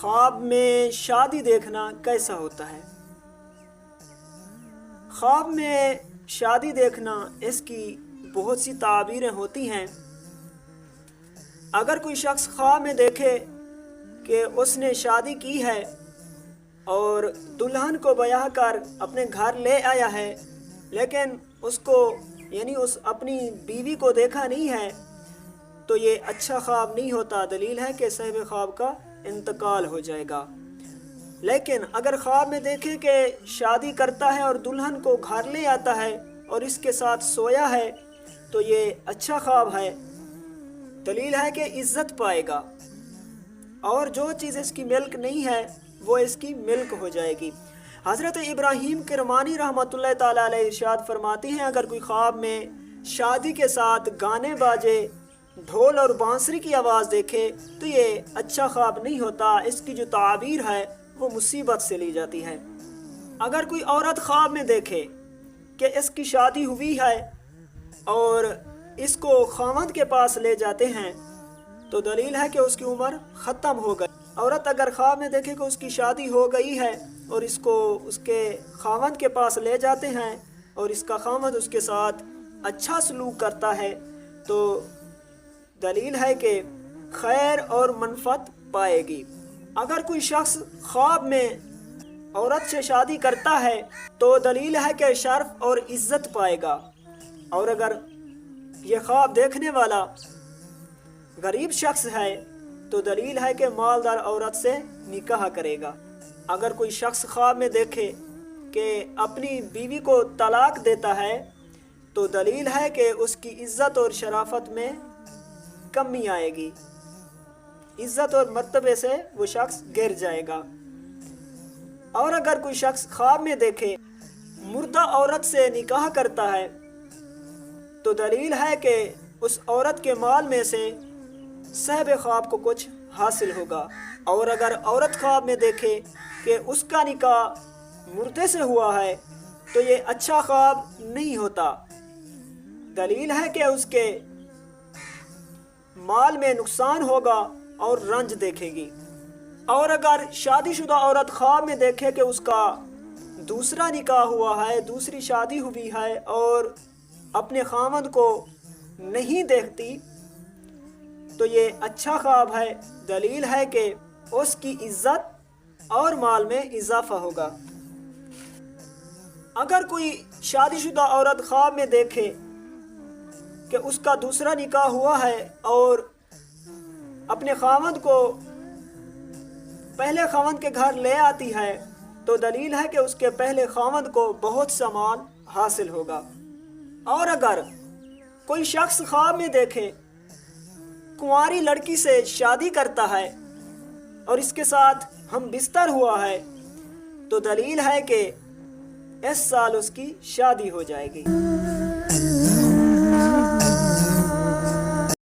خواب میں شادی دیکھنا کیسا ہوتا ہے؟ خواب میں شادی دیکھنا اس کی بہت سی تعبیریں ہوتی ہیں۔ اگر کوئی شخص خواب میں دیکھے کہ اس نے شادی کی ہے اور دلہن کو بیاہ کر اپنے گھر لے آیا ہے، لیکن اس کو اس اپنی بیوی کو دیکھا نہیں ہے، تو یہ اچھا خواب نہیں ہوتا۔ دلیل ہے کہ صاحب خواب کا انتقال ہو جائے گا۔ لیکن اگر خواب میں دیکھے کہ شادی کرتا ہے اور دلہن کو گھر لے آتا ہے اور اس کے ساتھ سویا ہے، تو یہ اچھا خواب ہے۔ دلیل ہے کہ عزت پائے گا، اور جو چیز اس کی ملک نہیں ہے وہ اس کی ملک ہو جائے گی۔ حضرت ابراہیم کرمانی رحمۃ اللہ تعالیٰ علیہ ارشاد فرماتے ہیں، اگر کوئی خواب میں شادی کے ساتھ گانے باجے، ڈھول اور بانسری کی آواز دیکھے تو یہ اچھا خواب نہیں ہوتا۔ اس کی جو تعبیر ہے وہ مصیبت سے لی جاتی ہے۔ اگر کوئی عورت خواب میں دیکھے کہ اس کی شادی ہوئی ہے اور اس کو خاوند کے پاس لے جاتے ہیں، تو دلیل ہے کہ اس کی عمر ختم ہو گئی۔ عورت اگر خواب میں دیکھے کہ اس کی شادی ہو گئی ہے اور اس کو اس کے خاوند کے پاس لے جاتے ہیں اور اس کا خاوند اس کے ساتھ اچھا سلوک کرتا ہے، تو دلیل ہے کہ خیر اور منفعت پائے گی۔ اگر کوئی شخص خواب میں عورت سے شادی کرتا ہے تو دلیل ہے کہ شرف اور عزت پائے گا، اور اگر یہ خواب دیکھنے والا غریب شخص ہے تو دلیل ہے کہ مالدار عورت سے نکاح کرے گا۔ اگر کوئی شخص خواب میں دیکھے کہ اپنی بیوی کو طلاق دیتا ہے تو دلیل ہے کہ اس کی عزت اور شرافت میں کمی آئے گی، عزت اور مرتبے سے وہ شخص گر جائے گا۔ اور اگر کوئی شخص خواب میں دیکھے مردہ عورت سے نکاح کرتا ہے تو دلیل ہے کہ اس عورت کے مال میں سے صاحب خواب کو کچھ حاصل ہوگا۔ اور اگر عورت خواب میں دیکھے کہ اس کا نکاح مردے سے ہوا ہے تو یہ اچھا خواب نہیں ہوتا۔ دلیل ہے کہ اس کے مال میں نقصان ہوگا اور رنج دیکھے گی۔ اور اگر شادی شدہ عورت خواب میں دیکھے کہ اس کا دوسرا نکاح ہوا ہے، دوسری شادی ہوئی ہے اور اپنے خاوند کو نہیں دیکھتی، تو یہ اچھا خواب ہے۔ دلیل ہے کہ اس کی عزت اور مال میں اضافہ ہوگا۔ اگر کوئی شادی شدہ عورت خواب میں دیکھے کہ اس کا دوسرا نکاح ہوا ہے اور اپنے خاوند کو پہلے خاوند کے گھر لے آتی ہے، تو دلیل ہے کہ اس کے پہلے خاوند کو بہت سا مال حاصل ہوگا۔ اور اگر کوئی شخص خواب میں دیکھے کنواری لڑکی سے شادی کرتا ہے اور اس کے ساتھ ہم بستر ہوا ہے، تو دلیل ہے کہ اس سال اس کی شادی ہو جائے گی۔